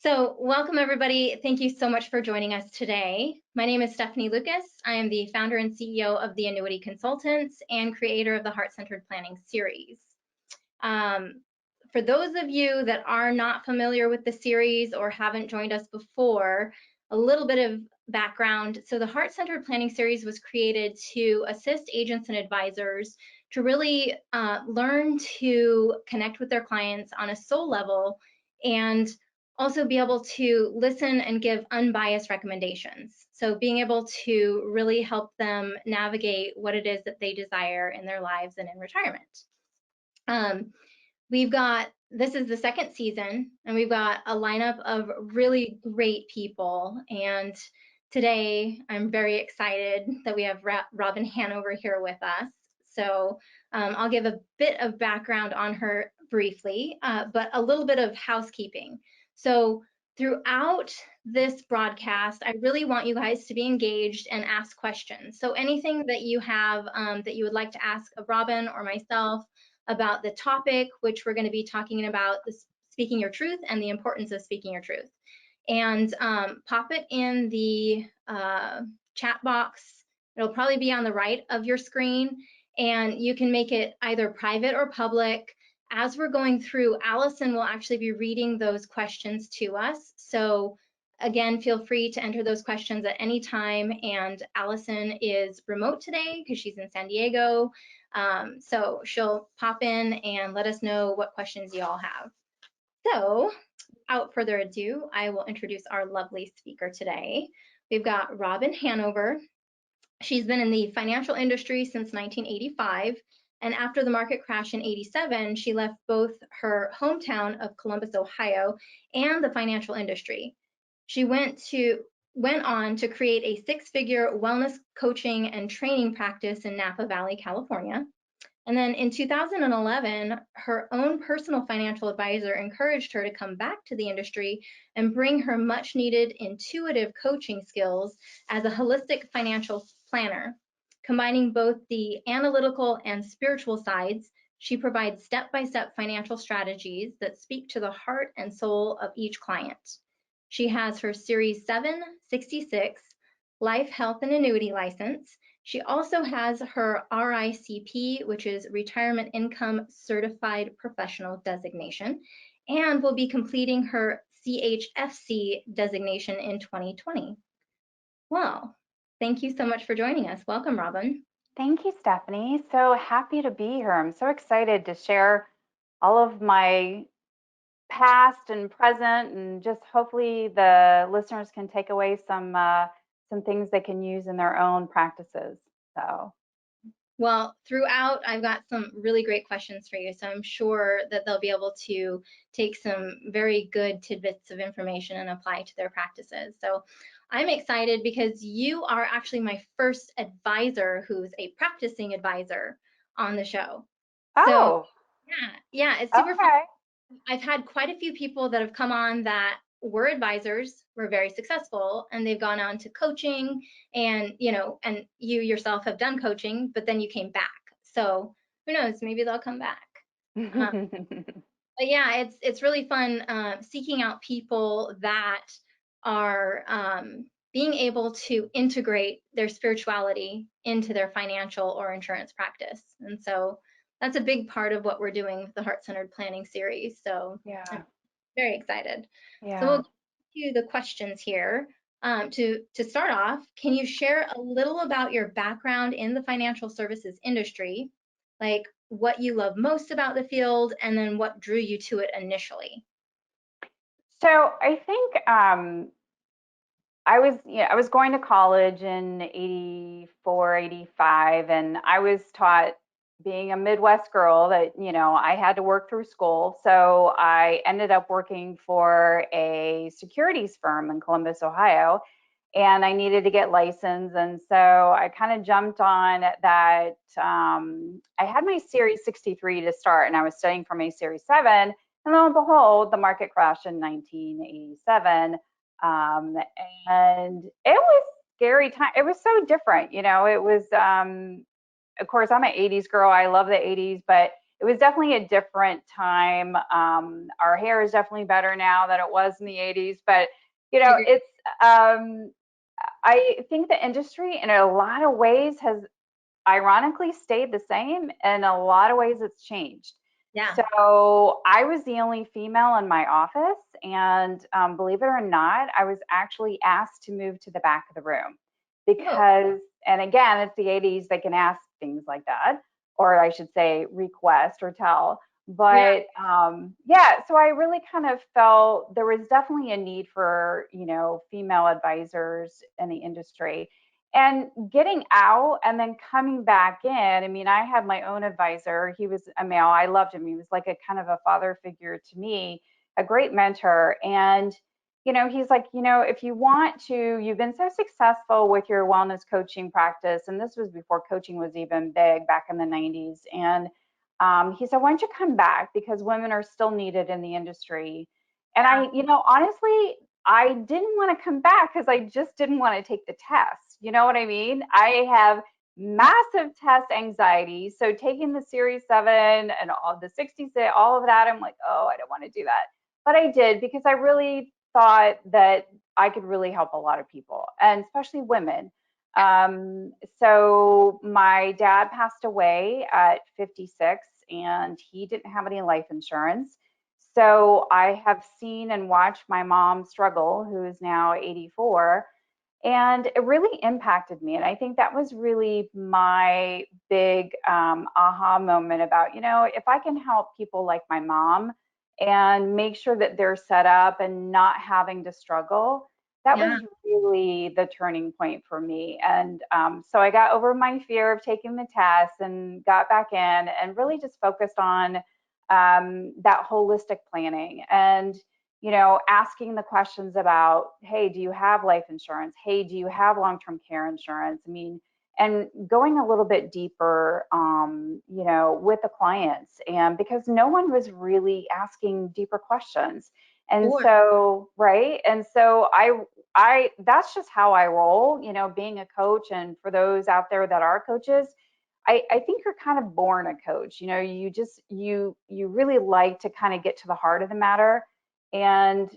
So welcome everybody. Thank you so much for joining us today. My name is Stephanie Lucas. I am the founder and CEO of the Annuity Consultants and creator of the Heart-Centered Planning series. For those of you that are not familiar with the series or haven't joined us before, a little bit of background. So the Heart-Centered Planning series was created to assist agents and advisors to really learn to connect with their clients on a soul level and also be able to listen and give unbiased recommendations. So being able to really help them navigate what it is that they desire in their lives and in retirement. This is the second season, and we've got a lineup of really great people. And today I'm very excited that we have Robin Hanover here with us. So I'll give a bit of background on her briefly, but a little bit of housekeeping. So throughout this broadcast, I really want you guys to be engaged and ask questions. So anything that you have that you would like to ask of Robin or myself about the topic, which we're going to be talking about, speaking your truth and the importance of speaking your truth. And pop it in the chat box. It'll probably be on the right of your screen, and you can make it either private or public. As we're going through, Allison will actually be reading those questions to us. So again, feel free to enter those questions at any time. And Allison is remote today because she's in San Diego. So she'll pop in and let us know what questions you all have. So without further ado, I will introduce our lovely speaker today. We've got Robin Hanover. She's been in the financial industry since 1985. And after the market crash in '87, she left both her hometown of Columbus, Ohio, and the financial industry. She went on to create a six-figure wellness coaching and training practice in Napa Valley, California. And then in 2011, her own personal financial advisor encouraged her to come back to the industry and bring her much needed intuitive coaching skills as a holistic financial planner. Combining both the analytical and spiritual sides, she provides step-by-step financial strategies that speak to the heart and soul of each client. She has her Series 766 Life, Health, and Annuity license. She also has her RICP, which is Retirement Income Certified Professional designation, and will be completing her CHFC designation in 2020. Well, thank you so much for joining us. Welcome, Robin. Thank you, Stephanie. So happy to be here. I'm so excited to share all of my past and present, and just hopefully the listeners can take away some things they can use in their own practices. So. Well, throughout, I've got some really great questions for you. So I'm sure that they'll be able to take some very good tidbits of information and apply to their practices. So I'm excited because you are actually my first advisor who's a practicing advisor on the show. Oh. So yeah, it's super fun. Okay. I've had quite a few people that have come on that were advisors, were very successful, and they've gone on to coaching, and and you yourself have done coaching, but then you came back. So who knows, maybe they'll come back. But yeah, it's really fun seeking out people that are being able to integrate their spirituality into their financial or insurance practice. And so that's a big part of what we're doing with the Heart-Centered Planning series. So yeah. I'm very excited. Yeah. So we'll get to the questions here. To start off, can you share a little about your background in the financial services industry, like what you love most about the field, and then what drew you to it initially? So I think I was going to college in 84, 85, and I was taught, being a Midwest girl, that I had to work through school. So I ended up working for a securities firm in Columbus, Ohio, and I needed to get licensed. And so I kind of jumped on that. I had my Series 63 to start, and I was studying for my Series 7. And lo and behold, the market crashed in 1987. And it was scary time. It was so different. It was, of course, I'm an 80s girl. I love the 80s, but it was definitely a different time. Our hair is definitely better now than it was in the 80s, but I agree. it's um, I think the industry in a lot of ways has ironically stayed the same. In a lot of ways, it's changed. Yeah. So I was the only female in my office, and believe it or not, I was actually asked to move to the back of the room Oh, because, and again, it's the 80s, they can ask things like that, or I should say, request or tell. yeah, But yeah, so I really kind of felt there was definitely a need for, female advisors in the industry and getting out and then coming back in. I mean, I had my own advisor. He was a male. I loved him. He was like a kind of a father figure to me, a great mentor. And he's like, if you want to, you've been so successful with your wellness coaching practice, and this was before coaching was even big back in the 90s. And he said, why don't you come back, because women are still needed in the industry. And yeah, honestly, I didn't want to come back because I just didn't want to take the test. You know what I mean? I have massive test anxiety. So taking the Series 7 and all the 66, all of that, I'm like, oh, I don't want to do that. But I did because I really thought that I could really help a lot of people, and especially women. yeah, So my dad passed away at 56, and he didn't have any life insurance. So I have seen and watched my mom struggle, who is now 84, and it really impacted me. And I think that was really my big aha moment about, if I can help people like my mom and make sure that they're set up and not having to struggle, that yeah. was really the turning point for me. And so I got over my fear of taking the test and got back in and really just focused on that holistic planning and asking the questions about, hey, do you have life insurance? Hey, do you have long-term care insurance? I mean, and going a little bit deeper, with the clients, and because no one was really asking deeper questions. And Or so, right. And so that's just how I roll, being a coach. And for those out there that are coaches, I think you're kind of born a coach. You really like to kind of get to the heart of the matter, and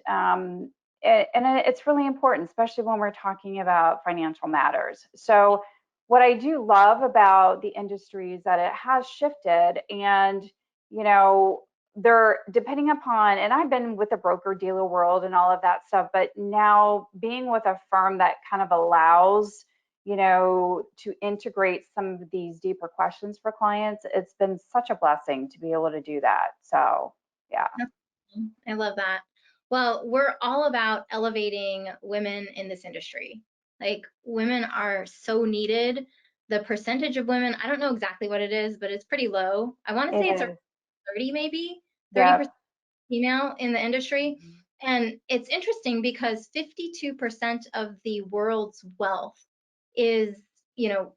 it's really important, especially when we're talking about financial matters. So what I do love about the industry is that it has shifted, and you know they're depending upon, and I've been with the broker dealer world and all of that stuff, but now being with a firm that kind of allows to integrate some of these deeper questions for clients, it's been such a blessing to be able to do that. So yeah. I love that. Well, we're all about elevating women in this industry. Like, women are so needed. The percentage of women, I don't know exactly what it is, but it's pretty low. I want to It say it's around is. 30, maybe Yep. 30% female in the industry. And it's interesting because 52% of the world's wealth is, you know,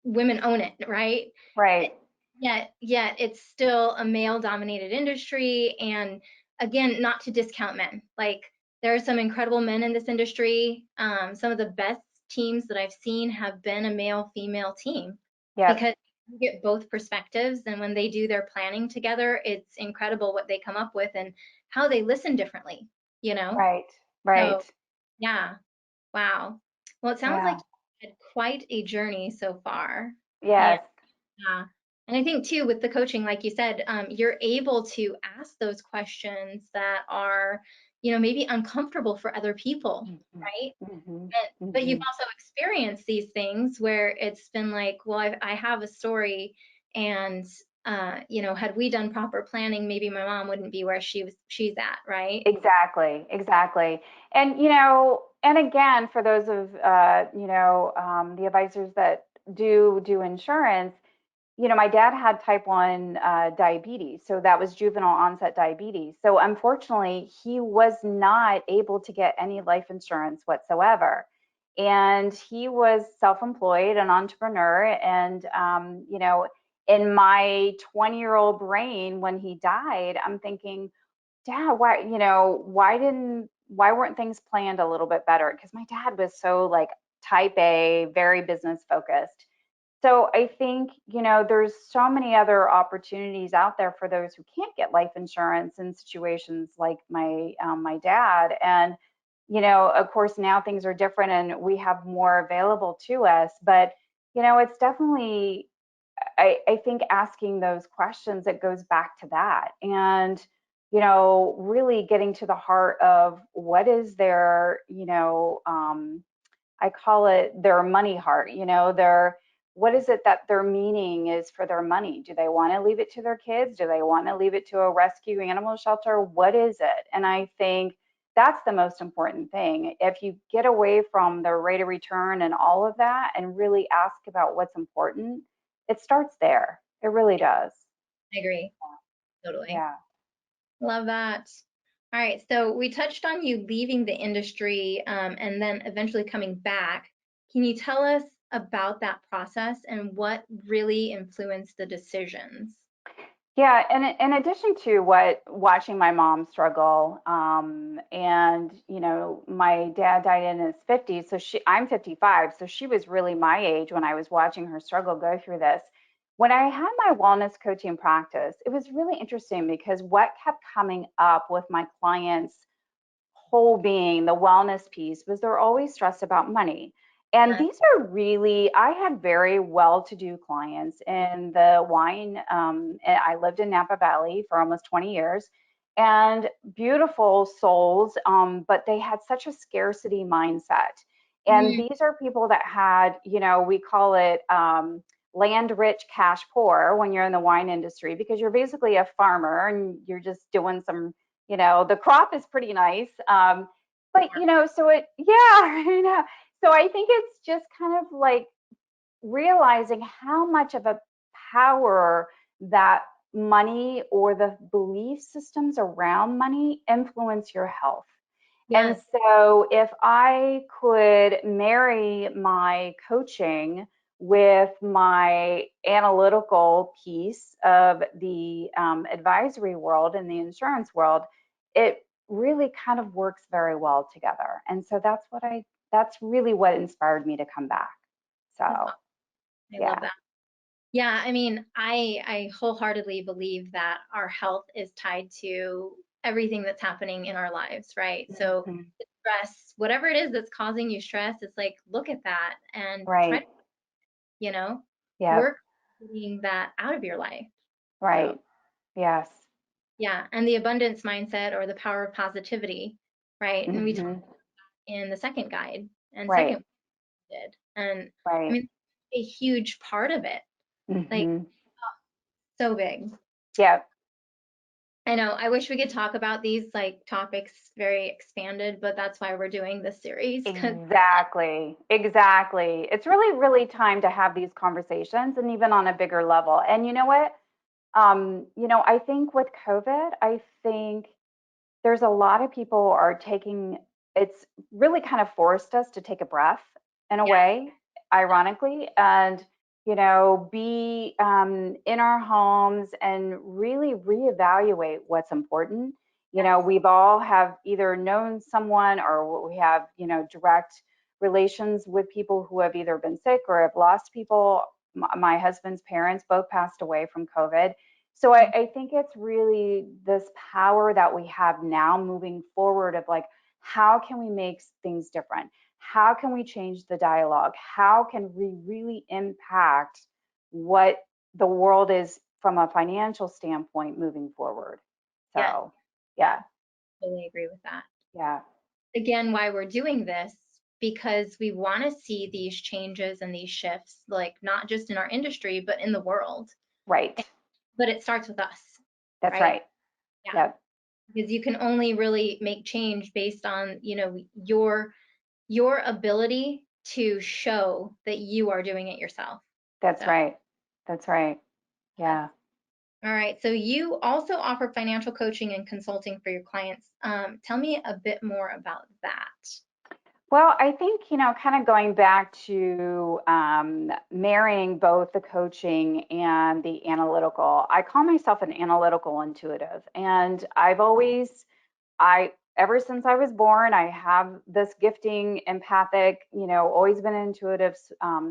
women own it, right? Right. Yet it's still a male dominated industry. And again, not to discount men, like, there are some incredible men in this industry. Some of the best teams that I've seen have been a male female team, Yep. because you get both perspectives, and when they do their planning together, it's incredible what they come up with and how they listen differently, you know Right. Right. so yeah. Wow. Well, it sounds like Yeah. you had quite a journey so far. And Yes. yeah. And I think too, with the coaching, like you said, you're able to ask those questions that are, maybe uncomfortable for other people, Mhm. right? Mhm. But you've Mhm. also experienced these things where it's been like, well, I have a story, and had we done proper planning, maybe my mom wouldn't be where she's at, right? Exactly. Exactly. And and again, for those of the advisors that do insurance, my dad had type 1 diabetes. So that was juvenile onset diabetes. So unfortunately, he was not able to get any life insurance whatsoever. And he was self employed, an entrepreneur. And, in my 20-year-old brain, when he died, I'm thinking, Dad, why weren't things planned a little bit better? Because my dad was so like type A, very business focused. So I think, there's so many other opportunities out there for those who can't get life insurance in situations like my dad. And, of course, now things are different and we have more available to us. But, it's definitely, I think asking those questions, it goes back to that. And, really getting to the heart of what is their, I call it their money heart, their what is it that their meaning is for their money? Do they want to leave it to their kids? Do they want to leave it to a rescue animal shelter? What is it? And I think that's the most important thing. If you get away from the rate of return and all of that and really ask about what's important, it starts there. It really does. I agree. Totally. Yeah. Love that. All right. So we touched on you leaving the industry and then eventually coming back. Can you tell us about that process and what really influenced the decisions? Yeah, and in addition to what watching my mom struggle, and my dad died in his 50s, so I'm 55, so she was really my age when I was watching her struggle go through this. When I had my wellness coaching practice, it was really interesting because what kept coming up with my clients whole being, the wellness piece, was they're always stressed about money. And Yeah. these are really, I had very well-to-do clients in the wine. And I lived in Napa Valley for almost 20 years, and beautiful souls, but they had such a scarcity mindset. And Mm, these are people that had, we call it land rich, cash poor when you're in the wine industry, because you're basically a farmer and you're just doing some, the crop is pretty nice. But so yeah, so I think it's just kind of like realizing how much of a power that money or the belief systems around money influence your health. And yes. so if I could marry my coaching with my analytical piece of the advisory world and the insurance world, it really kind of works very well together. And so that's really what inspired me to come back. That's So, awesome. I love yeah. that. Yeah, I mean, I wholeheartedly believe that our health is tied to everything that's happening in our lives, right? So Mhm. stress, whatever it is that's causing you stress, it's like look at that and try to, Right. you know, Yep. work getting that out of your life. So Right. Yes. yeah, and the abundance mindset or the power of positivity, right? And we talked Hmm. in the second guide and Right. second did, and I Right. mean, a huge part of it, like Hmm. so big. Yep. I know. I wish we could talk about these like topics very expanded, but that's why we're doing this series because Exactly. Exactly. It's really, really time to have these conversations and even on a bigger level. And you know what? I think with COVID, I think there's a lot of people are taking, it's really kind of forced us to take a breath in a yes, way, ironically, and be in our homes and really reevaluate what's important. yes, We've all have either known someone or we have direct relations with people who have either been sick or have lost people. My husband's parents both passed away from COVID, so I think it's really this power that we have now moving forward of like, how can we make things different? How can we change the dialogue? How can we really impact what the world is from a financial standpoint moving forward? yes, So, yes, yeah, totally agree with that. yeah, Again, why we're doing this because we want to see these changes and these shifts, like not just in our industry, but in the world. right. But it starts with us, That's right? right. Yeah, Yep, because you can only really make change based on, your ability to show that you are doing it yourself. that's So, right. That's right. yes. Yeah. All right. So you also offer financial coaching and consulting for your clients. Tell me a bit more about that. Well, I think, kind of going back to marrying both the coaching and the analytical, I call myself an analytical intuitive. And ever since I was born, I have this gifting, empathic, always been an intuitive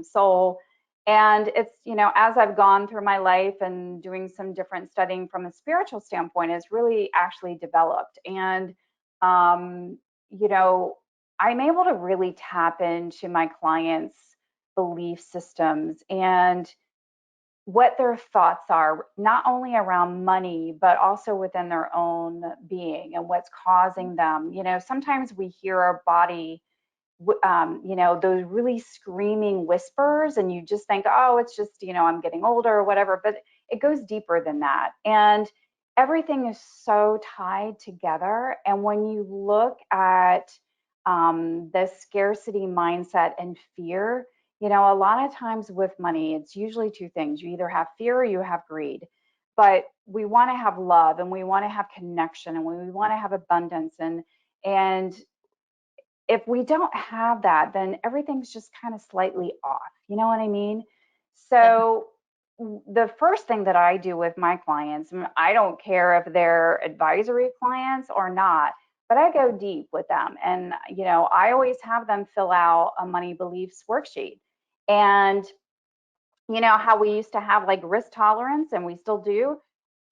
soul. And it's, as I've gone through my life and doing some different studying from a spiritual standpoint, it's really actually developed. And, um, you know, I'm able to really tap into my clients' belief systems and what their thoughts are, not only around money, but also within their own being and what's causing them. Sometimes we hear our body, those really screaming whispers, and you just think, oh, it's just, I'm getting older or whatever, but it goes deeper than that. And everything is so tied together. And when you look at the scarcity mindset and fear, a lot of times with money, it's usually two things. You either have fear or you have greed. But we want to have love, and we want to have connection, and we want to have abundance, and if we don't have that, then everything's just kind of slightly off. You know what I mean? Definitely. So the first thing that I do with my clients, I don't care if they're advisory clients or not, but I go deep with them. And, I always have them fill out a money beliefs worksheet. And, how we used to have like risk tolerance, and we still do,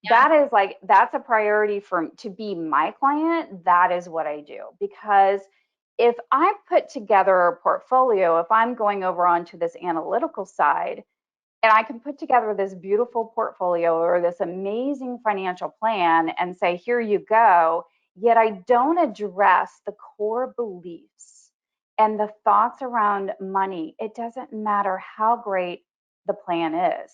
Yeah. that's a priority for to be my client. That is what I do, because if I put together a portfolio, if I'm going over onto this analytical side, and I can put together this beautiful portfolio or this amazing financial plan and say, here you go, yet I don't address the core beliefs and the thoughts around money, it doesn't matter how great the plan is.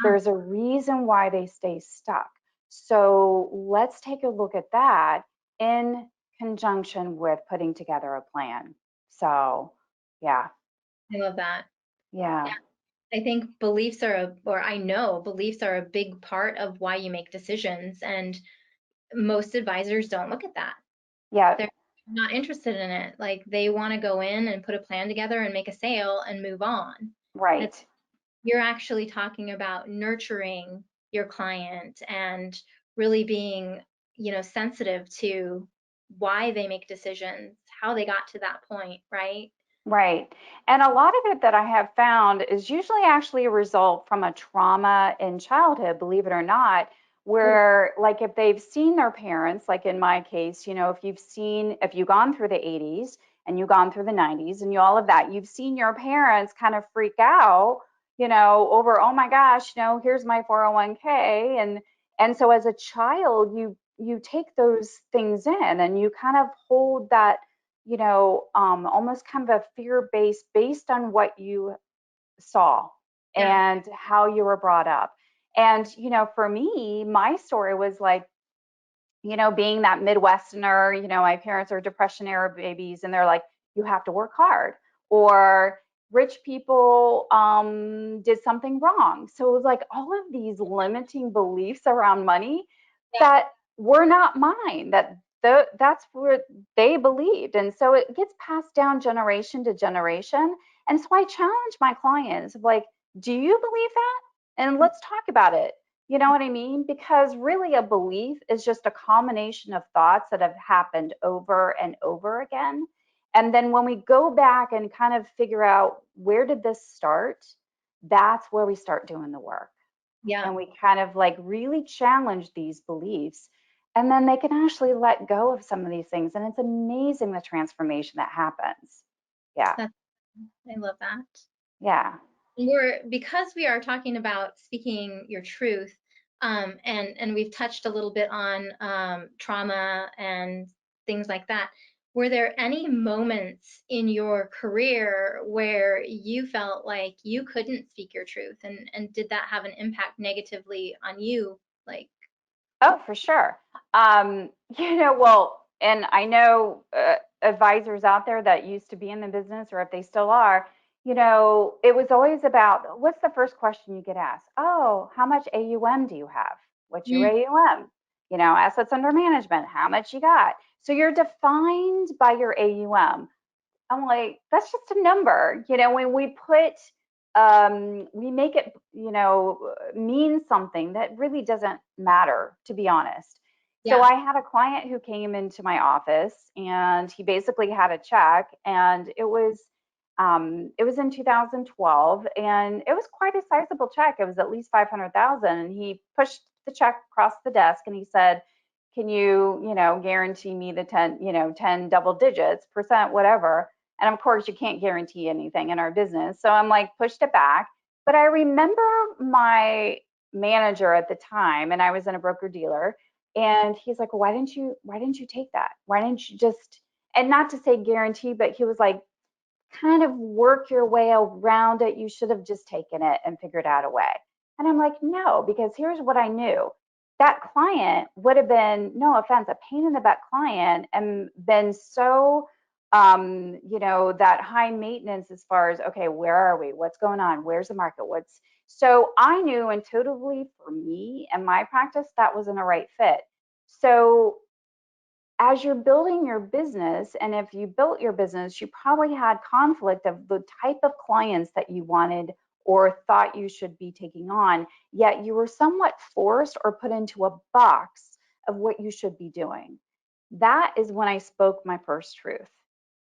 Yeah. There's a reason why they stay stuck. So let's take a look at that in conjunction with putting together a plan. So, yeah, I love that. yeah, I think beliefs are or I know beliefs are a big part of why you make decisions. And most advisors don't look at that. yeah, They're not interested in it. Like they want to go in and put a plan together and make a sale and move on. It's, right. you're actually talking about nurturing your client and really being, sensitive to why they make decisions, how they got to that point, right? Right. And a lot of it that I have found is usually actually a result from a trauma in childhood, believe it or not, Oh, where like if they've seen their parents, like in my case, if you've gone through the 80s and you've gone through the 90s and all of that, you've seen your parents kind of freak out, over, oh my gosh, here's my 401k. And so as a child, you take those things in and you kind of hold that, almost kind of a fear based on what you saw yeah, and how you were brought up. And, for me, my story was like, being that Midwesterner, my parents are Depression era babies, and they're like, you have to work hard, or rich people did something wrong. So it was like all of these limiting beliefs around money yeah, that were not mine, that's what they believed. And so it gets passed down generation to generation. And so I challenge my clients, like, do you believe that? And let's talk about it. You know what I mean? Because really, a belief is just a combination of thoughts that have happened over and over again. And then when we go back and kind of figure out where did this start, that's where we start doing the work. yeah. And we kind of like really challenge these beliefs. And then they can actually let go of some of these things. And it's amazing the transformation that happens. Yeah. That's, I love that. Yeah. Because we are talking about speaking your truth, and we've touched a little bit on trauma and things like that. Were there any moments in your career where you felt like you couldn't speak your truth, and did that have an impact negatively on you? Like, Oh, for sure. Well, and I know advisors out there that used to be in the business, or if they still are, it was always about what's the first question you get asked? Oh, how much AUM do you have? What's your mm, AUM? Assets under management, how much you got? So you're defined by your AUM. I'm like, that's just a number. When we make it, mean something that really doesn't matter, to be honest. So yeah, I had a client who came into my office and he basically had a check, and it was It was in 2012, and it was quite a sizable check. It was at least 500,000, and he pushed the check across the desk and he said, "Can you, guarantee me the 10, 10 double digits percent, whatever?" And of course, you can't guarantee anything in our business. So I'm like, pushed it back. But I remember my manager at the time, and I was in a broker dealer, and he's like, well, why didn't you take that? Why didn't you just, and not to say guarantee, but he was like, kind of work your way around it. You should have just taken it and figured out a way. And I'm like, no, because here's what I knew. That client would have been, no offense, a pain in the butt client and been so, that high maintenance as far as, okay, where are we? What's going on? Where's the market? So I knew intuitively for me and my practice, that wasn't a right fit. So as you're building your business, and if you built your business, you probably had conflict of the type of clients that you wanted or thought you should be taking on, yet you were somewhat forced or put into a box of what you should be doing. That is when I spoke my first truth.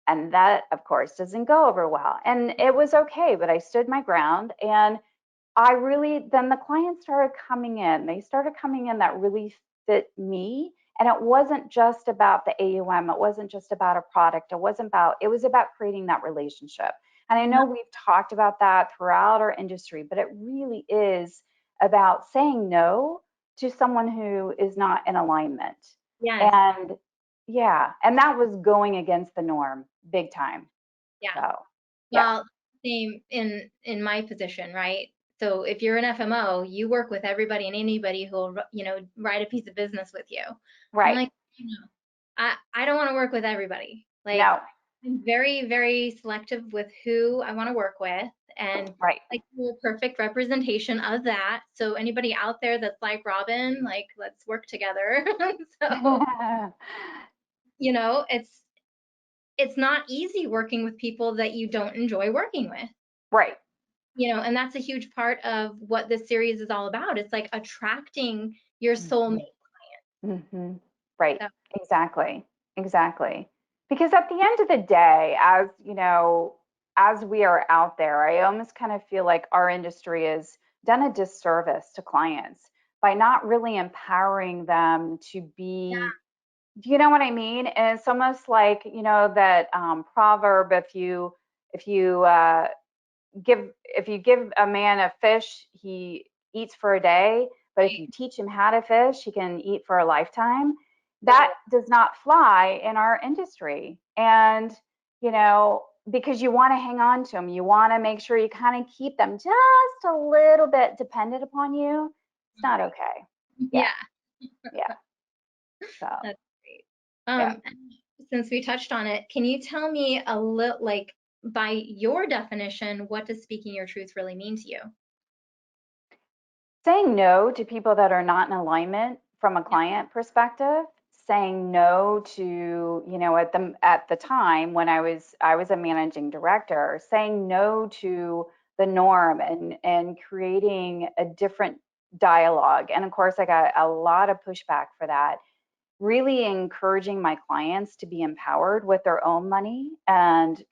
And that, of course, doesn't go over well. And it was okay, but I stood my ground, and then the clients started coming in. They started coming in that really fit me. And it wasn't just about the AUM. It wasn't just about a product. It was about creating that relationship. And I know we've talked about that throughout our industry, but it really is about saying no to someone who is not in alignment. Yes. And yeah, and that was going against the norm big time. Yeah. So yeah, Well, same in my position, right? So if you're an FMO, you work with everybody and anybody who'll, write a piece of business with you. I'm right. like, I don't want to work with everybody. Like, No, I'm very, very selective with who I want to work with, and right. like you're a perfect representation of that. So anybody out there that's like Robin, like let's work together. So, you know, it's not easy working with people that you don't enjoy working with. Right. And that's a huge part of what this series is all about. It's like attracting your Mhm. soulmate. Hmm. Right. So, Exactly. Exactly. Because at the end of the day, as we are out there, I almost kind of feel like our industry has done a disservice to clients by not really empowering them to be, do you know what I mean? And it's almost like, that proverb, if you give a man a fish, he eats for a day, but if right, you teach him how to fish, he can eat for a lifetime. That totally. does not fly in our industry. And because you want to hang on to them, you want to make sure you kind of keep them just a little bit dependent upon you. It's not okay. Yeah, Yeah, yeah. So that's great. yeah. Since we touched on it, can you tell me a little, like, by your definition, what does speaking your truth really mean to you? Saying no to people that are not in alignment from a Yeah, client perspective, saying no to, at the time when I was a managing director, saying no to the norm and creating a different dialogue. And of course I got a lot of pushback for that, really encouraging my clients to be empowered with their own money. And,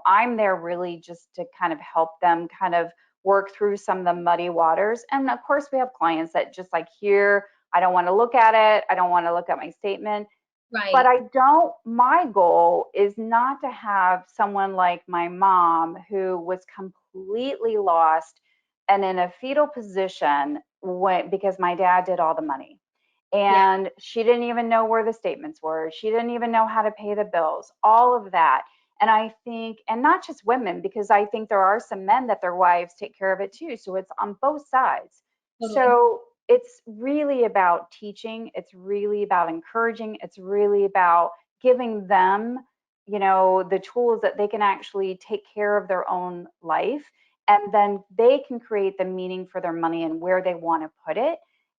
I'm there really just to kind of help them kind of work through some of the muddy waters. And of course, we have clients that just like, here, I don't want to look at it. I don't want to look at my statement. But right. my goal is not to have someone like my mom who was completely lost and in a fetal position because my dad did all the money, Yeah, and she didn't even know where the statements were. She didn't even know how to pay the bills, all of that. And I think, and not just women, because I think there are some men that their wives take care of it too. So it's on both sides. totally. So it's really about teaching. It's really about encouraging. It's really about giving them, the tools that they can actually take care of their own life. And then they can create the meaning for their money and where they want to put it,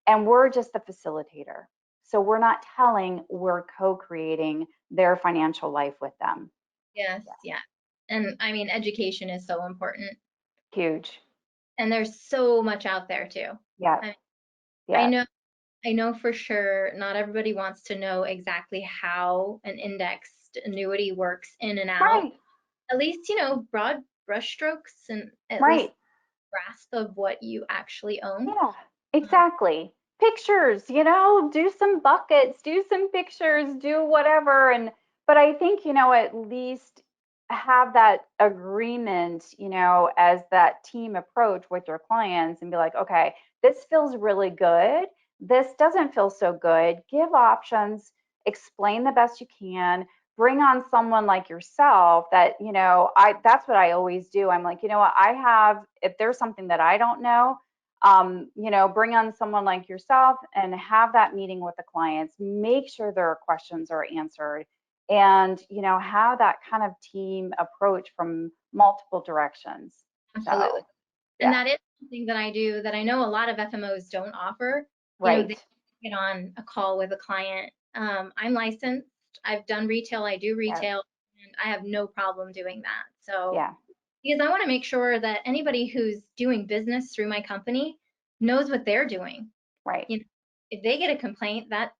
and we're just the facilitator. So we're not telling, we're co-creating their financial life with them. Yes, yeah. And I mean, education is so important. Huge. And there's so much out there too. Yeah. I, I Yeah. know I know for sure not everybody wants to know exactly how an indexed annuity works in and out. Right. At least, broad brushstrokes and at least Right. grasp of what you actually own. Yeah, Um, exactly. Pictures, do some buckets, do some pictures, do whatever. But I think, at least have that agreement, as that team approach with your clients and be like, okay, this feels really good. This doesn't feel so good. Give options, explain the best you can. Bring on someone like yourself that, that's what I always do. I'm like, what, if there's something that I don't know, bring on someone like yourself and have that meeting with the clients, make sure their questions are answered, and, have that kind of team approach from multiple directions. Absolutely. So, And yeah, that is something that I do that I know a lot of FMOs don't offer. They right. get on a call with a client. I'm licensed. I've done retail. I do Yeah, retail, and I have no problem doing that. So, yeah, because I want to make sure that anybody who's doing business through my company knows what they're doing. right, You know, if they get a complaint, that,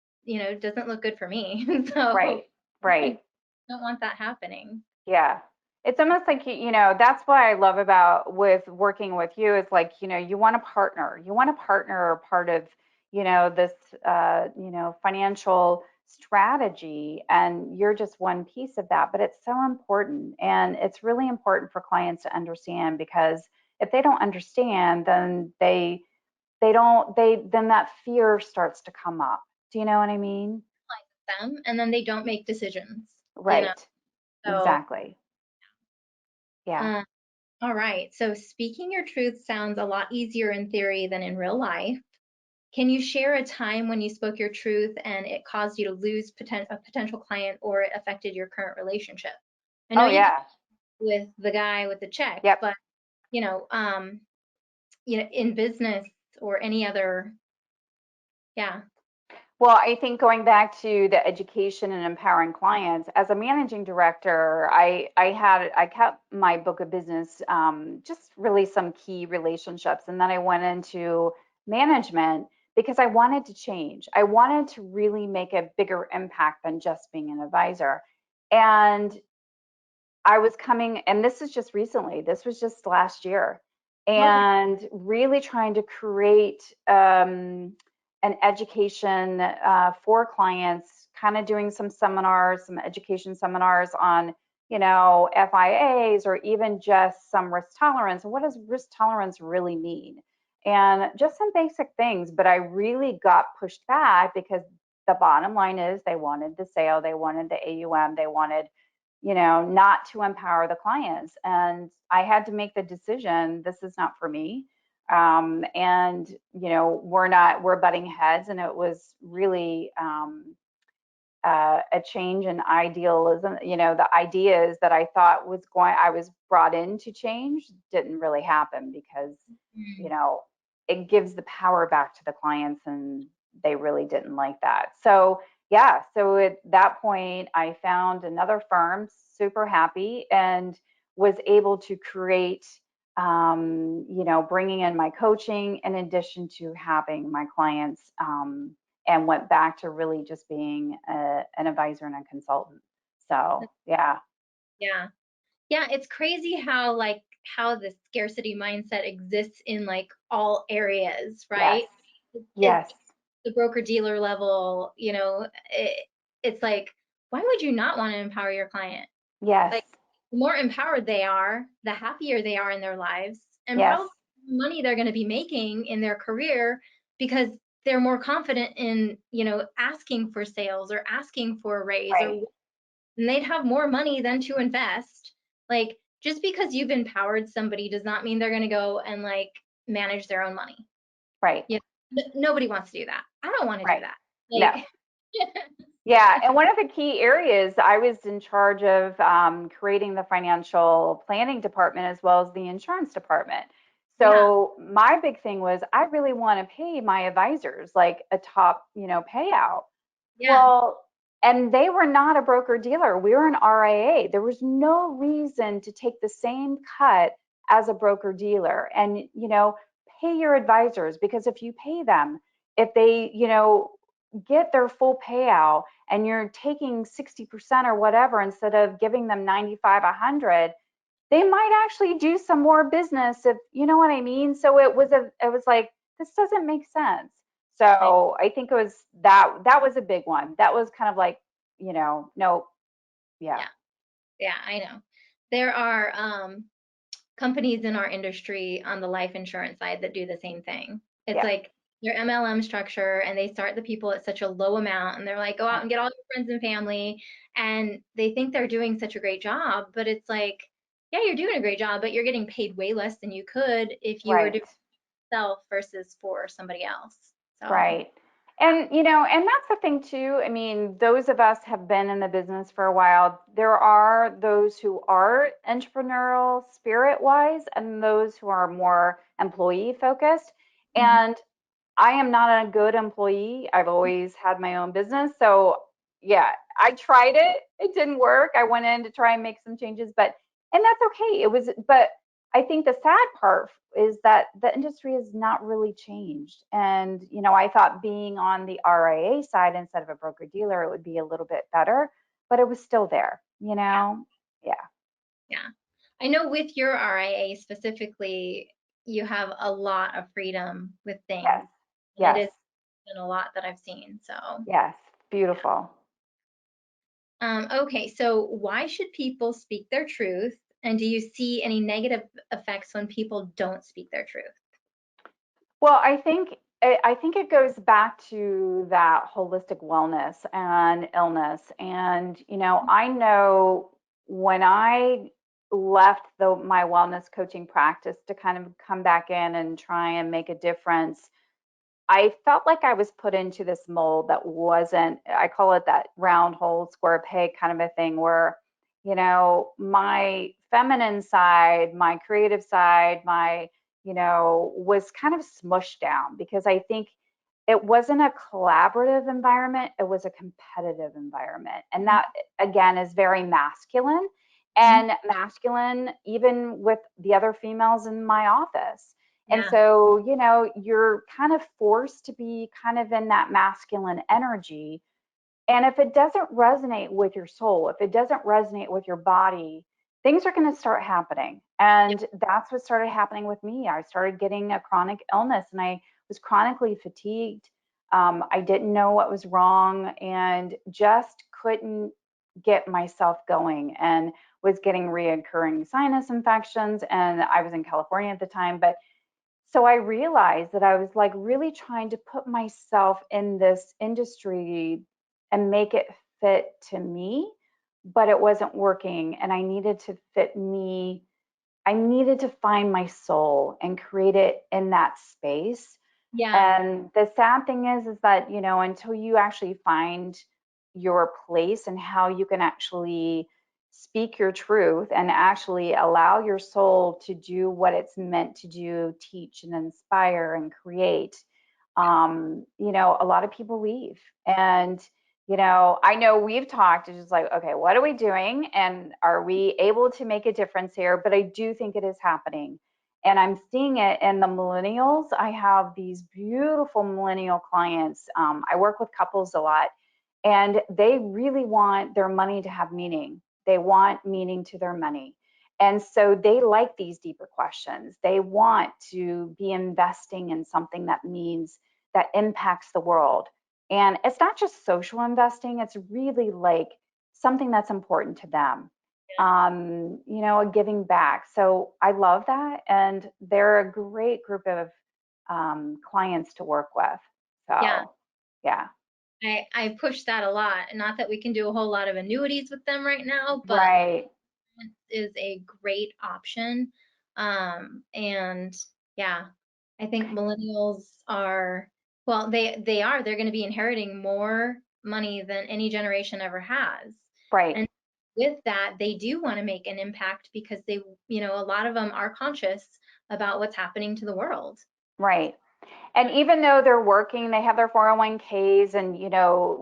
doesn't look good for me. right, So right. I don't want that happening. Yeah. It's almost like, that's what I love about with working with you is like, you want to partner. You want to partner or part of, this, financial strategy. And you're just one piece of that. But it's so important. And it's really important for clients to understand because if they don't understand, then then that fear starts to come up. Do you know what I mean? Them, and then they don't make decisions, Right. So, Exactly. Yeah. uh, all right. So speaking your truth sounds a lot easier in theory than in real life. Can you share a time when you spoke your truth and it caused you to lose a potential client or it affected your current relationship? I know Oh, you yeah. with the guy with the check, Yep. but you know, um, in business or any other, yeah, Well, I think going back to the education and empowering clients, as a managing director, I kept my book of business, just really some key relationships, and then I went into management because I wanted to change. I wanted to really make a bigger impact than just being an advisor. And I was coming, and this is just recently, this was just last year, okay, and really trying to create an education for clients, kind of doing some seminars, some education seminars on, FIAs or even just some risk tolerance. What does risk tolerance really mean? And just some basic things, but I really got pushed back because the bottom line is they wanted the sale, they wanted the AUM, they wanted not to empower the clients. And I had to make the decision, this is not for me. And, we're butting heads. And it was really a change in idealism. The ideas that I was brought in to change didn't really happen because, you mm, know, it gives the power back to the clients and they really didn't like that. So, yeah, so at that point, I found another firm, super happy, and was able to create, bringing in my coaching in addition to having my clients, and went back to really just being an advisor and a consultant. So, yeah, yeah. Yeah, it's crazy how the scarcity mindset exists in like all areas, yes, right? It yes, the broker dealer level, it's like, why would you not want to empower your client? yes, Like, the more empowered they are, the happier they are in their lives, and yes, probably the money they're going to be making in their career because they're more confident in, asking for sales or asking for a raise, right, or and they'd have more money than to invest. Like, just because you've empowered somebody does not mean they're going to go and like manage their own money. right, Yeah, nobody wants to do that. I don't want to do right. that. No. Like, Yeah, and one of the key areas I was in charge of creating the financial planning department as well as the insurance department. yeah, So my big thing was I really want to pay my advisors like a top, payout. yeah, Well, and they were not a broker dealer. We were an RIA. There was no reason to take the same cut as a broker dealer and, pay your advisors because if you pay them, if they, get their full payout and you're taking 60% or whatever instead of giving them 95, 100, they might actually do some more business if you know what I mean. So it was like this doesn't make sense. I, So I think it was that was a big one. That was kind of like, no, yeah, yeah, yeah, I know. There are companies in our industry on the life insurance side that do the same thing. It's yeah, like their MLM structure, and they start the people at such a low amount, and they're like, go out yeah, and get all your friends and family, and they think they're doing such a great job, but it's like, yeah, you're doing a great job, but you're getting paid way less than you could if you were right. doing it yourself versus for somebody else. So, Right. And and that's the thing too. I mean, those of us have been in the business for a while. There are those who are entrepreneurial spirit wise and those who are more employee focused. mhm, And I am not a good employee. I've always had my own business. So, yeah, I tried it. It didn't work. I went in to try and make some changes, and that's okay. But I think the sad part is that the industry has not really changed. And, I thought being on the RIA side instead of a broker dealer, it would be a little bit better, but it was still there, you yeah, know? Yeah. yeah. I know with your RIA specifically, you have a lot of freedom with Yes. things, and it Yes. is a lot that I've seen. So, Yes. yeah. Beautiful. Okay, so why should people speak their truth? And do you see any negative effects when people don't speak their truth? Well, I think it goes back to that holistic wellness and illness. And I know when I left my wellness coaching practice to kind of come back in and try and make a difference, I felt like I was put into this mold that wasn't, I call it that round hole, square peg kind of a thing where, my feminine side, my creative side, was kind of smushed down because I think it wasn't a collaborative environment, it was a competitive environment. And that, again, is very masculine Mhm. and masculine, even with the other females in my office. And Yeah, so, you're kind of forced to be kind of in that masculine energy. And if it doesn't resonate with your soul, if it doesn't resonate with your body, things are going to start happening. yeah, And that's what started happening with me. I started getting a chronic illness and I was chronically fatigued. I didn't know what was wrong and just couldn't get myself going and was getting reoccurring sinus infections. And I was in California at the time, but so I realized that I was like really trying to put myself in this industry and make it fit to me, but it wasn't working. And I needed to fit me. I needed to find my soul and create it in that space. yeah, And the sad thing is that, until you actually find your place and how you can actually speak your truth and actually allow your soul to do what it's meant to do, teach and inspire and create, a lot of people leave. And, I know we've talked, it's just like, okay, what are we doing? And are we able to make a difference here? But I do think it is happening. And I'm seeing it in the millennials. I have these beautiful millennial clients. I work with couples a lot, and they really want their money to have meaning. They want meaning to their money. And so they like these deeper questions. They want to be investing in something that means that impacts the world. And it's not just social investing, it's really like something that's important to them, a giving back. So I love that. And they're a great group of clients to work with. yeah. So, yeah, I push that a lot. Not that we can do a whole lot of annuities with them right now, but right, is a great option. And yeah, I think millennials are, well, they're going to be inheriting more money than any generation ever has. right, And with that, they do want to make an impact because a lot of them are conscious about what's happening to the world. right. And even though they're working, they have their 401ks, and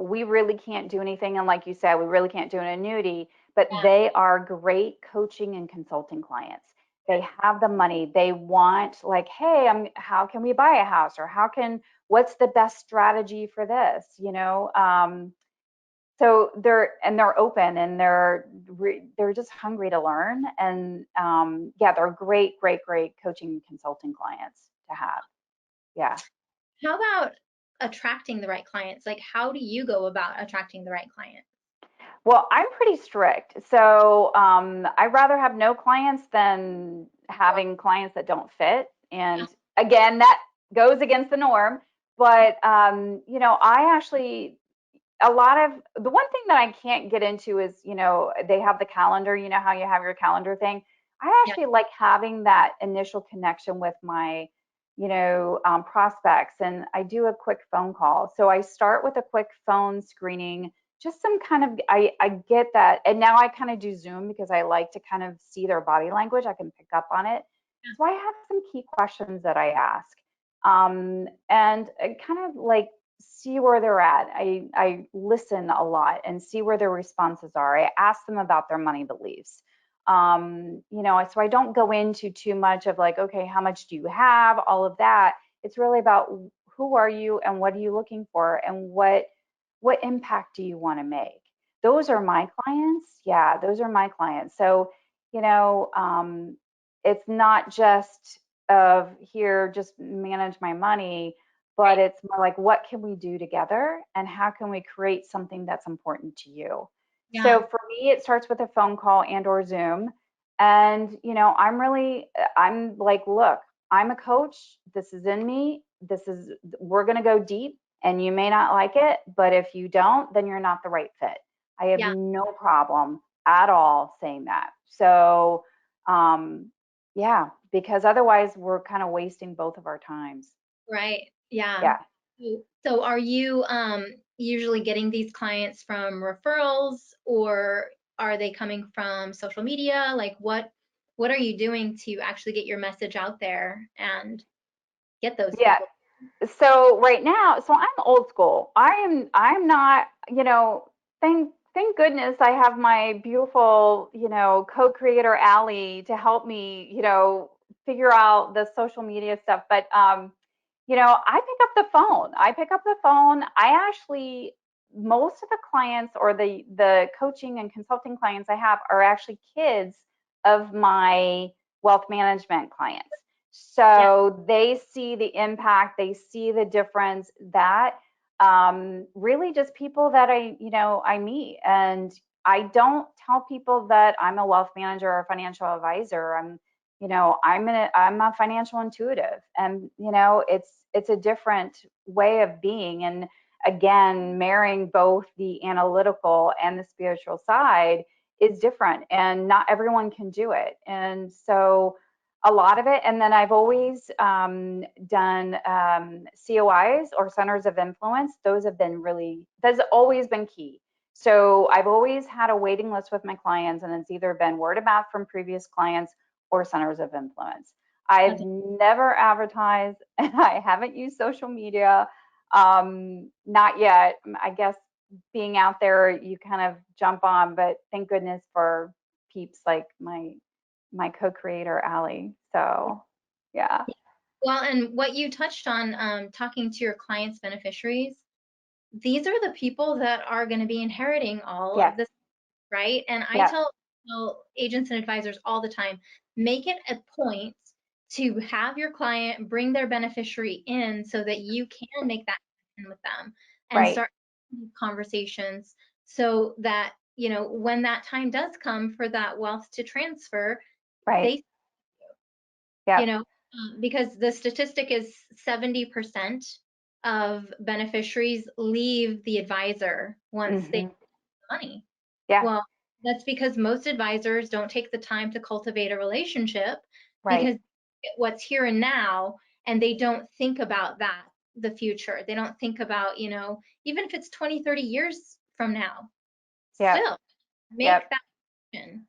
we really can't do anything. And like you said, we really can't do an annuity, but Yeah, they are great coaching and consulting clients. They have the money. They want like, hey, how can we buy a house, or what's the best strategy for this? So they're open, and they're just hungry to learn, and yeah, they're great coaching and consulting clients to have. Yeah. How about attracting the right clients? Like, how do you go about attracting the right client? Well, I'm pretty strict. So I'd rather have no clients than having clients that don't fit. Yeah, And again, that goes against the norm. But, I actually, a lot of the one thing that I can't get into is, they have the calendar, how you have your calendar thing. I yeah, actually like having that initial connection with my, prospects, and I do a quick phone call. So I start with a quick phone screening, just some kind of, I get that. And now I kind of do Zoom because I like to kind of see their body language. I can pick up on it. So I have some key questions that I ask. And kind of like see where they're at. I listen a lot and see where their responses are. I ask them about their money beliefs. So I don't go into too much of like, okay, how much do you have? All of that. It's really about who are you and what are you looking for, and what impact do you want to make? Those are my clients. Yeah, those are my clients. So, you know, um, it's not just of here, just manage my money, but right. it's more like, what can we do together, and how can we create something that's important to you? Yeah, So for me, it starts with a phone call and or Zoom. And, I'm like, look, I'm a coach. This is in me. We're going to go deep, and you may not like it, but if you don't, then you're not the right fit. I have yeah, no problem at all saying that. So, yeah, because otherwise we're kind of wasting both of our times. right. Yeah. Yeah. So are you usually getting these clients from referrals, or are they coming from social media? Like, what are you doing to actually get your message out there and get those Yeah. people? So right now, so I'm old school. I'm not, thank goodness I have my beautiful, co-creator Allie to help me, figure out the social media stuff. But I pick up the phone. I pick up the phone. I actually, most of the clients, or the coaching and consulting clients I have, are actually kids of my wealth management clients. Yeah, So they see the impact, they see the difference, that really just people that I meet. And I don't tell people that I'm a wealth manager or a financial advisor. I'm a financial intuitive, and it's a different way of being. And again, marrying both the analytical and the spiritual side is different, and not everyone can do it. And so a lot of it. And then I've always done COIs, or centers of influence. That's always been key. So I've always had a waiting list with my clients, and it's either been word of mouth from previous clients or centers of influence. I've that's never advertised, and I haven't used social media. Not yet. I guess being out there, you kind of jump on, but thank goodness for peeps like my co-creator Allie. So yeah. well, and what you touched on, talking to your clients' beneficiaries, these are the people that are going to be inheriting all of Yes. this, right? And I Yep. tell agents and advisors all the time, make it a point to have your client bring their beneficiary in so that you can make that connection with them and Right. start conversations, so that, when that time does come for that wealth to transfer, Right. they, Yep. because the statistic is 70% of beneficiaries leave the advisor once they Hmm. get the money. Yeah. Well, that's because most advisors don't take the time to cultivate a relationship, Right. because what's here and now, and they don't think about the future. They don't think about, even if it's 20, 30 years from now, Yep. still make Yep. that happen.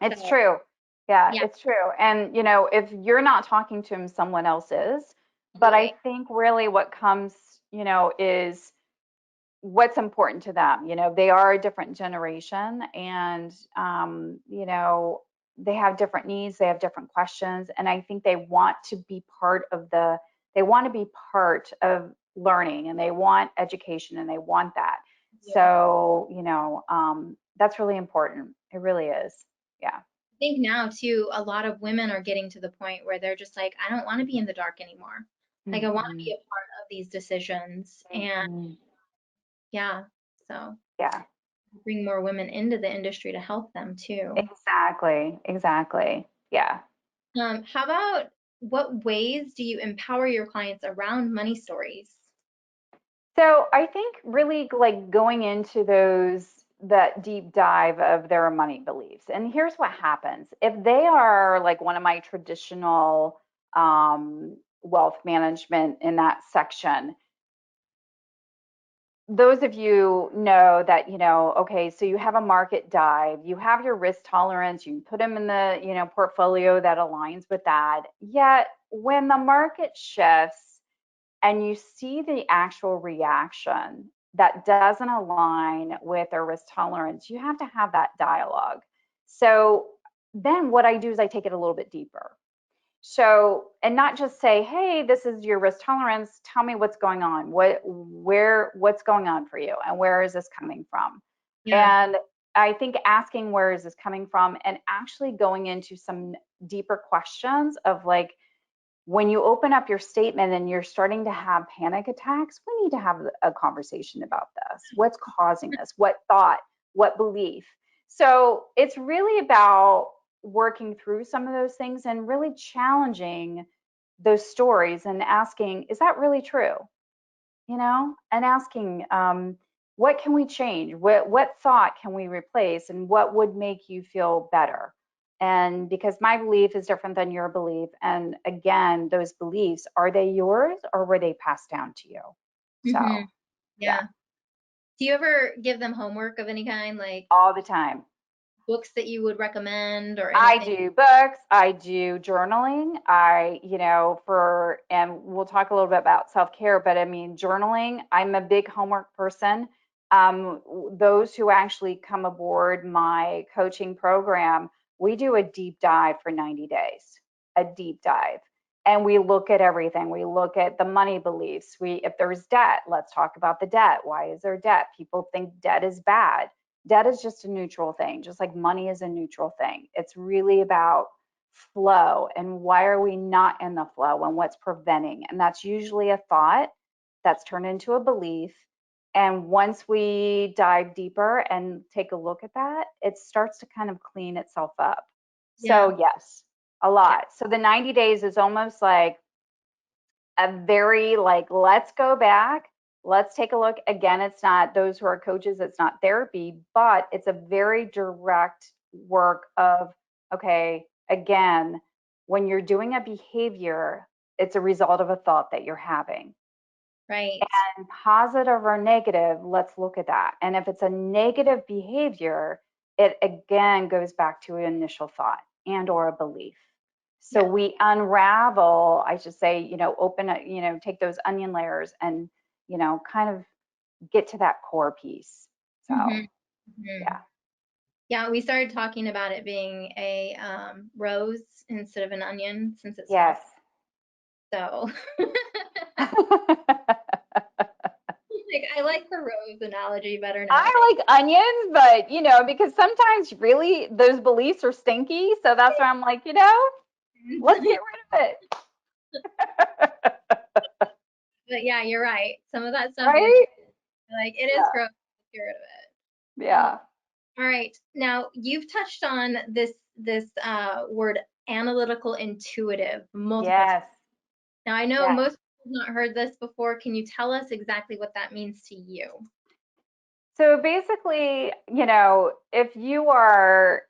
It's So, true. Yeah, yeah, it's true. And if you're not talking to him, someone else is. But I absolutely. think really what comes, is what's important to them. They are a different generation, and they have different needs, they have different questions, and I think they want to be part of learning, and they want education, and they want that. Yeah. So, that's really important. It really is. Yeah. I think now too, a lot of women are getting to the point where they're just like, I don't want to be in the dark anymore. Like I want to Hmm. be a part of these decisions. And Hmm. yeah, so Yeah, bring more women into the industry to help them too. exactly. Exactly. Yeah. How about what ways do you empower your clients around money stories? So I think really like going into that deep dive of their money beliefs. And here's what happens. If they are like one of my traditional wealth management in that section, those of you know that, okay, so you have a market dive, you have your risk tolerance, you put them in the, portfolio that aligns with that. Yet when the market shifts, and you see the actual reaction that doesn't align with their risk tolerance, you have to have that dialogue. So then what I do is I take it a little bit deeper. So, and not just say, hey, this is your risk tolerance. Tell me what's going on. What's going on for you? And where is this coming from? Yeah. And I think asking where is this coming from and actually going into some deeper questions of like, when you open up your statement and you're starting to have panic attacks, we need to have a conversation about this. What's causing this? What thought? What belief? So it's really about working through some of those things and really challenging those stories and asking, is that really true? And asking, what can we change? What thought can we replace? And what would make you feel better? And because my belief is different than your belief. And again, those beliefs, are they yours or were they passed down to you? So, Hmm. yeah, Yeah. Do you ever give them homework of any kind, like all the time. books that you would recommend or I anything? do books, I do journaling. And we'll talk a little bit about self care, but I mean, journaling, I'm a big homework person. Those who actually come aboard my coaching program, we do a deep dive for 90 days, a deep dive. And we look at everything. We look at the money beliefs. If there's debt, let's talk about the debt. Why is there debt? People think debt is bad. Debt is just a neutral thing, just like money is a neutral thing. It's really about flow and why are we not in the flow and what's preventing. And that's usually a thought that's turned into a belief. And once we dive deeper and take a look at that, it starts to kind of clean itself up. Yeah. So, yes, a Yeah. lot. So, the 90 days is almost like a very like, let's go back, let's take a look. Again, it's not those who are coaches, it's not therapy, but it's a very direct work of, okay, again, when you're doing a behavior, it's a result of a thought that you're having. Right. And positive or negative, let's look at that. And if it's a negative behavior, it again goes back to an initial thought and or a belief. So Yeah. we unravel, I should say, open, take those onion layers and, kind of get to that core piece. So, Hmm. Hmm. yeah. Yeah, we started talking about it being a rose instead of an onion since it smells. Yes. So, like, I like the rose analogy better nowadays. I like onions, but because sometimes really those beliefs are stinky. So that's why I'm like, let's get rid of it. But yeah, you're right. Some of that stuff is Right? like it is Yeah. gross. Get rid of it. Yeah. All right. Now you've touched on this word analytical intuitive multiple times. Yes. Now I know Yes. most people have not heard this before. Can you tell us exactly what that means to you? So basically, if you are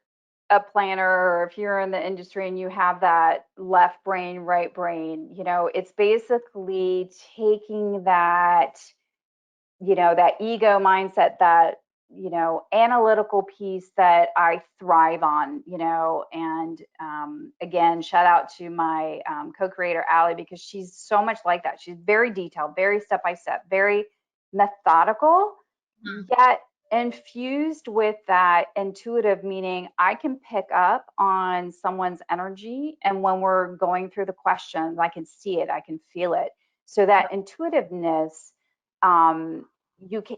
a planner or if you're in the industry and you have that left brain, right brain, it's basically taking that ego mindset, that, analytical piece that I thrive on, and again, shout out to my co-creator, Allie, because she's so much like that. She's very detailed, very step by step, very methodical, Huh. yet infused with that intuitive, meaning I can pick up on someone's energy. And when we're going through the questions, I can see it, I can feel it. So that intuitiveness, um,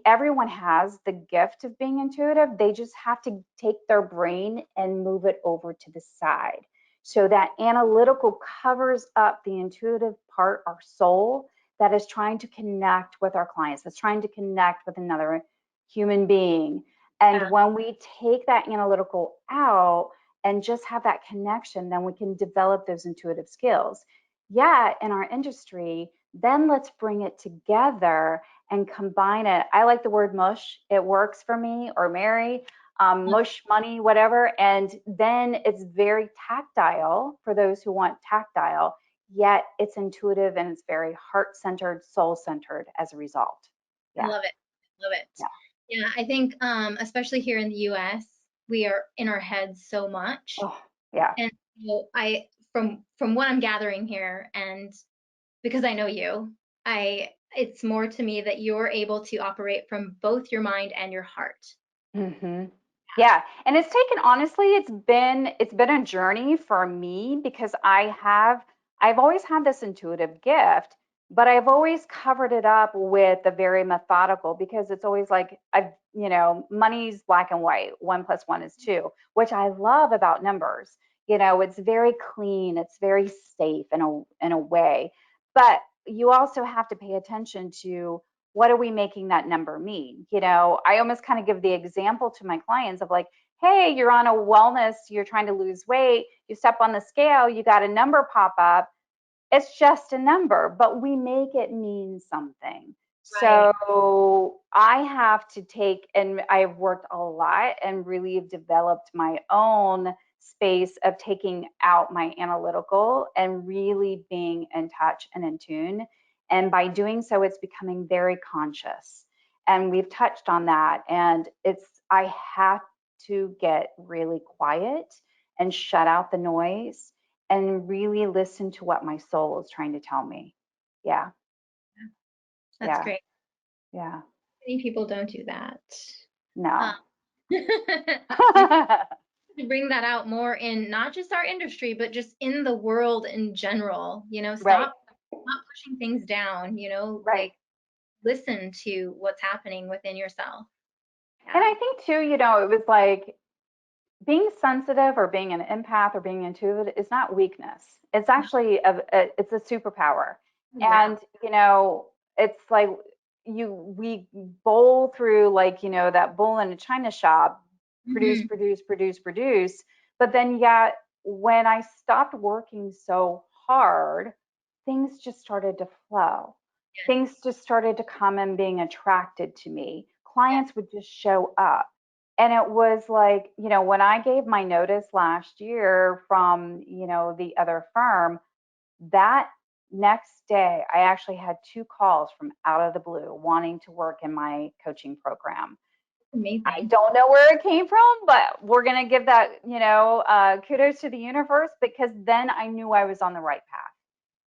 everyone has the gift of being intuitive. They just have to take their brain and move it over to the side. So that analytical covers up the intuitive part, our soul, that is trying to connect with our clients, that's trying to connect with another human being. And Yeah, when we take that analytical out and just have that connection, then we can develop those intuitive skills. Yeah, in our industry, then let's bring it together and combine it. I like the word mush. It works for me, or marry, mush, money, whatever. And then it's very tactile for those who want tactile, yet it's intuitive and it's very heart centered, soul centered as a result. I Yeah, love it. Love it. yeah. Yeah, I think especially here in the US, we are in our heads so much. Oh, yeah. And so I from what I'm gathering here, and because I know you, I it's more to me that you're able to operate from both your mind and your heart. Hmm. Yeah, and it's taken, honestly, it's been a journey for me because I've always had this intuitive gift, but I've always covered it up with a very methodical, because it's always like money's black and white. 1 + 1 is 2, which I love about numbers. It's very clean, it's very safe in a way. But you also have to pay attention to, what are we making that number mean? I almost kind of give the example to my clients of like, hey, you're on a wellness, you're trying to lose weight, you step on the scale, you got a number pop up. It's just a number, but we make it mean something. Right. So I have to take, and I've worked a lot and really have developed my own space of taking out my analytical and really being in touch and in tune. And by doing so, it's becoming very conscious. And we've touched on that. And I have to get really quiet and shut out the noise and really listen to what my soul is trying to tell me. Yeah, That's yeah, great. yeah. Many people don't do that. Um, No. we need to bring that out more in not just our industry, but just in the world in general. Right, Stop pushing things down, right. like listen to what's happening within yourself. And Yeah. I think too, it was like, being sensitive or being an empath or being intuitive is not weakness. It's actually it's a superpower. Yeah. And it's like, we bowl through, like, that bull in a china shop, produce, Hmm. produce, produce, produce. But then yet, when I stopped working so hard, things just started to flow. Yes. Things just started to come and being attracted to me. Yes. Clients would just show up. And it was like, when I gave my notice last year from, the other firm, that next day, I actually had 2 calls from out of the blue wanting to work in my coaching program. I Amazing. don't know where it came from, but we're going to give that, kudos to the universe, because then I knew I was on the right path.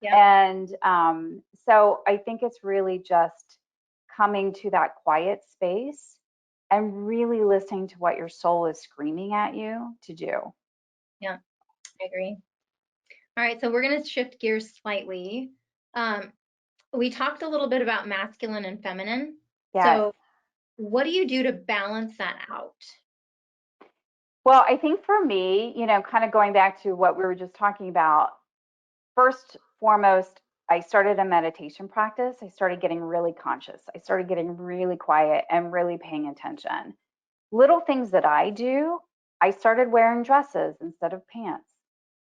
Yep. And so I think it's really just coming to that quiet space and really listening to what your soul is screaming at you to do. Yeah, I agree. All right, so we're going to shift gears slightly. Um, we talked a little bit about masculine and feminine. Yes. So, what do you do to balance that out? Well, I think for me, kind of going back to what we were just talking about, first, foremost, I started a meditation practice. I started getting really conscious. I started getting really quiet and really paying attention. Little things that I do, I started wearing dresses instead of pants.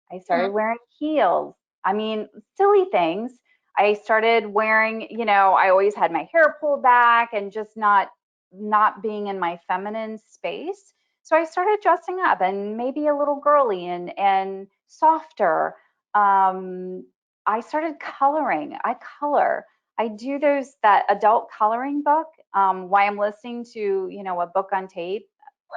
I Huh, started wearing heels. I mean, silly things. I started wearing, I always had my hair pulled back and just not being in my feminine space. So I started dressing up and maybe a little girly and softer. Um, I started coloring. I color. I do that adult coloring book, while I'm listening to, a book on tape,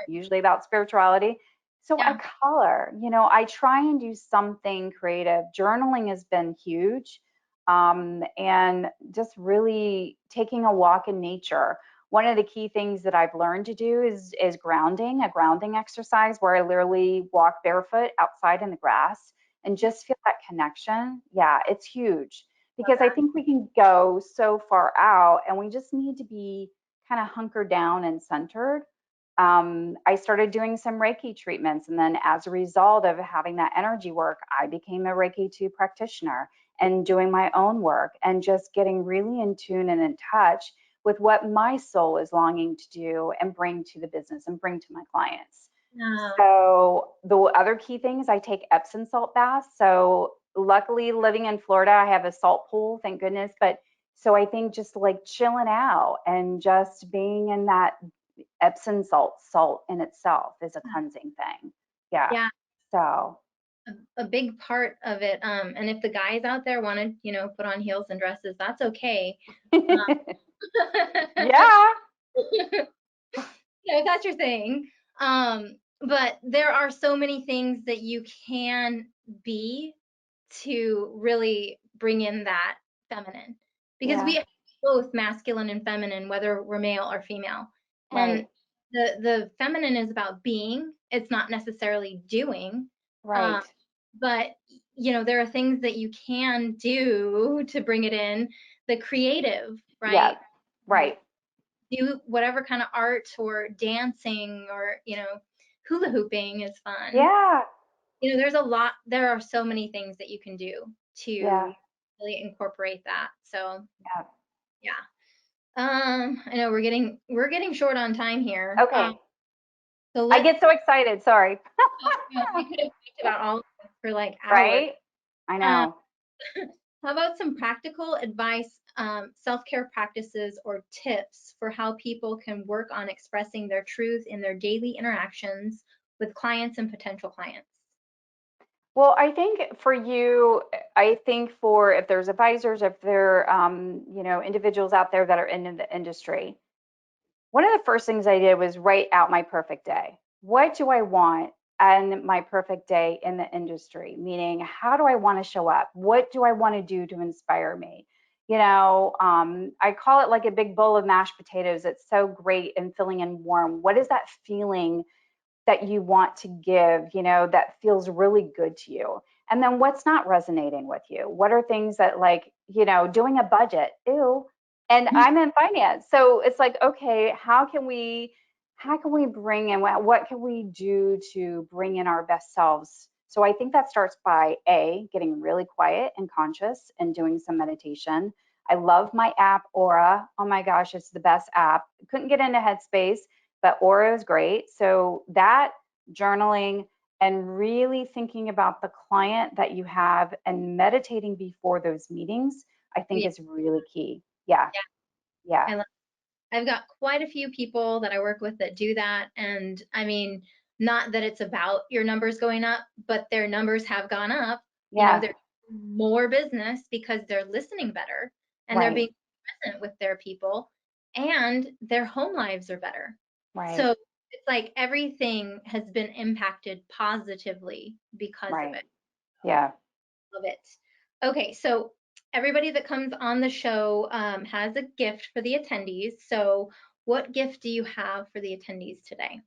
usually about spirituality. So I yeah, color, I try and do something creative. Journaling has been huge. And just really taking a walk in nature. One of the key things that I've learned to do is grounding, a grounding exercise where I literally walk barefoot outside in the grass and just feel that connection. Yeah, it's huge, love because I that. think we can go so far out and we just need to be kind of hunkered down and centered, I started doing some Reiki treatments. And then as a result of having that energy work, I became a Reiki 2 practitioner and doing my own work and just getting really in tune and in touch with what my soul is longing to do and bring to the business and bring to my clients. Yeah. So the other key things, I take Epsom salt baths. So luckily living in Florida, I have a salt pool, thank goodness. But so I think just like chilling out and just being in that Epsom salt in itself is a cleansing thing. Yeah. Yeah. So A big part of it. And if the guys out there want to, put on heels and dresses, that's okay. yeah. If that's your thing. But there are so many things that you can be to really bring in that feminine, because we Yeah. have both masculine and feminine, whether we're male or female. And Right. the feminine is about being, it's not necessarily doing. Um, Right. but there are things that you can do to bring it in, the creative, Yeah. right? Right. Do whatever kind of art or dancing, or hula hooping is fun. Yeah. There are so many things that you can do Yeah. to really incorporate that. So Yeah. yeah. I know we're getting short on time here. Okay. So I let's get so excited. Sorry. we could have talked about all of this for like hours. Right? I Um, know. how about some practical advice, self-care practices or tips for how people can work on expressing their truth in their daily interactions with clients and potential clients? Well, I think for you, I think for if there's advisors, if there, individuals out there that are in the industry, one of the first things I did was write out my perfect day. What do I want and my perfect day in the industry? Meaning, how do I want to show up? What do I want to do to inspire me? I call it like a big bowl of mashed potatoes. It's so great and filling and warm. What is that feeling that you want to give, that feels really good to you? And then what's not resonating with you? What are things that, like, doing a budget, ew. And I'm in finance. So it's like, okay, how can we bring in, what can we do to bring in our best selves? So I think that starts by getting really quiet and conscious and doing some meditation. I love my app Aura. Oh my gosh, it's the best app. Couldn't get into Headspace, but Aura is great. So that journaling and really thinking about the client that you have and meditating before those meetings, I think Yeah, is really key. Yeah, yeah, I I've got quite a few people that I work with that do that. And I mean, not that it's about your numbers going up, but their numbers have gone up. yeah, They're more business because they're listening better and they're right, being present with their people, and their home lives are better. right, So it's like everything has been impacted positively because of right, it. yeah. Love it. Okay, so everybody that comes on the show has a gift for the attendees. So what gift do you have for the attendees today?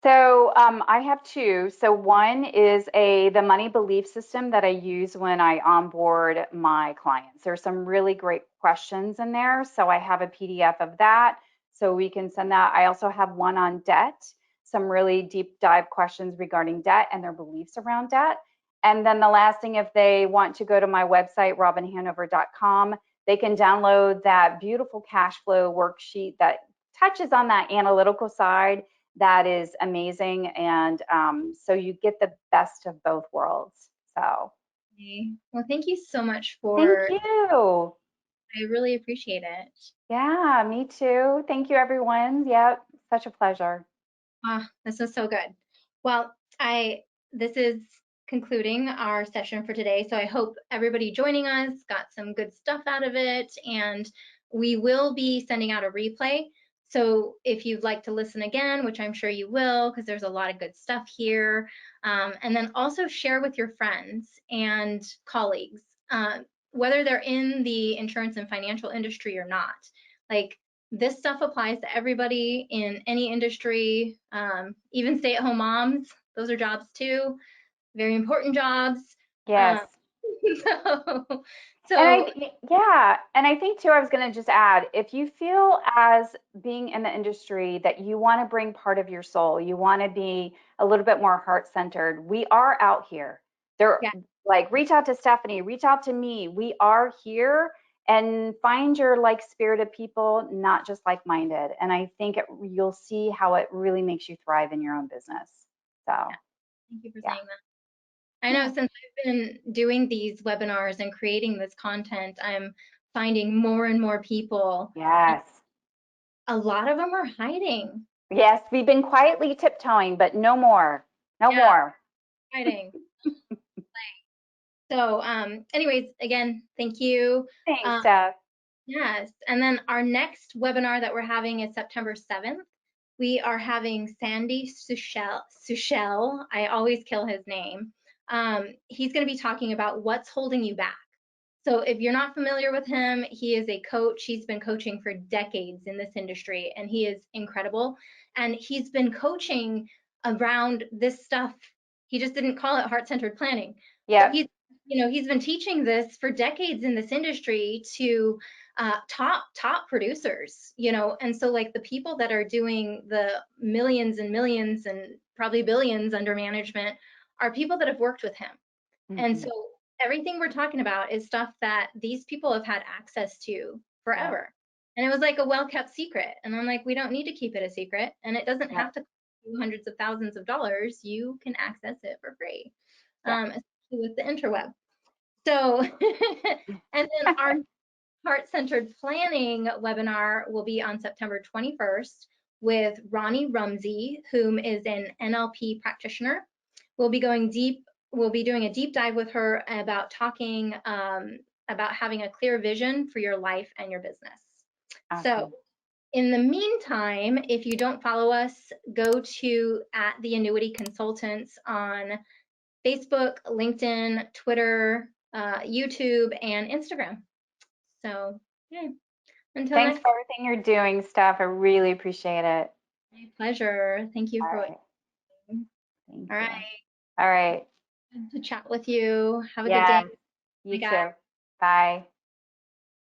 So I have two. So one is the money belief system that I use when I onboard my clients. There's some really great questions in there. So I have a PDF of that. So we can send that. I also have one on debt, some really deep dive questions regarding debt and their beliefs around debt. And then the last thing, if they want to go to my website, robinhanover.com, they can download that beautiful cash flow worksheet that touches on that analytical side. That is amazing. And so you get the best of both worlds. So Okay. Well, thank you so much thank for, you. I really appreciate it. Yeah, me too. Thank you, everyone. Yep, such a pleasure. This was so good. Well, this is concluding our session for today. So I hope everybody joining us got some good stuff out of it, and we will be sending out a replay. So if you'd like to listen again, which I'm sure you will, because there's a lot of good stuff here, and then also share with your friends and colleagues, whether they're in the insurance and financial industry or not. Like, this stuff applies to everybody in any industry, even stay-at-home moms. Those are jobs too, very important jobs. Um, Yes. So, And so yeah, and I think too, I was going to just add, if you feel as being in the industry that you want to bring part of your soul, you want to be a little bit more heart-centered, we are out here. There, yeah, like, reach out to Stephanie, reach out to me. We are here, and find your like-spirited people, not just like-minded. And I think you'll see how it really makes you thrive in your own business. So, yeah. Thank you for yeah, saying that. I know yeah, since I've been doing these webinars and creating this content, I'm finding more and more people, and yes. a lot of them are hiding. Yes, we've been quietly tiptoeing, but no more. No Yeah, more. hiding. So, anyways, again, thank you. Thanks, Uh, Steph. yes, and then our next webinar that we're having is September 7th. We are having Sandy Sushel. I always kill his name. He's going to be talking about what's holding you back. So if you're not familiar with him, he is a coach. He's been coaching for decades in this industry, and he is incredible. And he's been coaching around this stuff. He just didn't call it heart-centered planning. So Yep. he's been teaching this for decades in this industry to top producers, and so like the people that are doing the millions and millions and probably billions under management are people that have worked with him. And Hmm. so everything we're talking about is stuff that these people have had access to Yep. forever. And it was like a well-kept secret. And I'm like, we don't need to keep it a secret. And it doesn't have Yep. to cost you hundreds of thousands of dollars. You can access it for free, Yep. especially with the interweb. So, and then our heart-centered planning webinar will be on September 21st with Ronnie Rumsey, whom is an NLP practitioner. We'll be going deep. We'll be doing a deep dive with her about talking about having a clear vision for your life and your business. So Awesome. in the meantime, if you don't follow us, go to at the Annuity Consultants on Facebook, LinkedIn, Twitter, YouTube, and Instagram. So yeah, until Thanks next, for everything you're doing, Steph. I really appreciate it. my pleasure. Thank you All for right. waiting. Thank All right, you. All right. good to chat with you. Have a good day. Yes. Bye, You guys. too. Bye.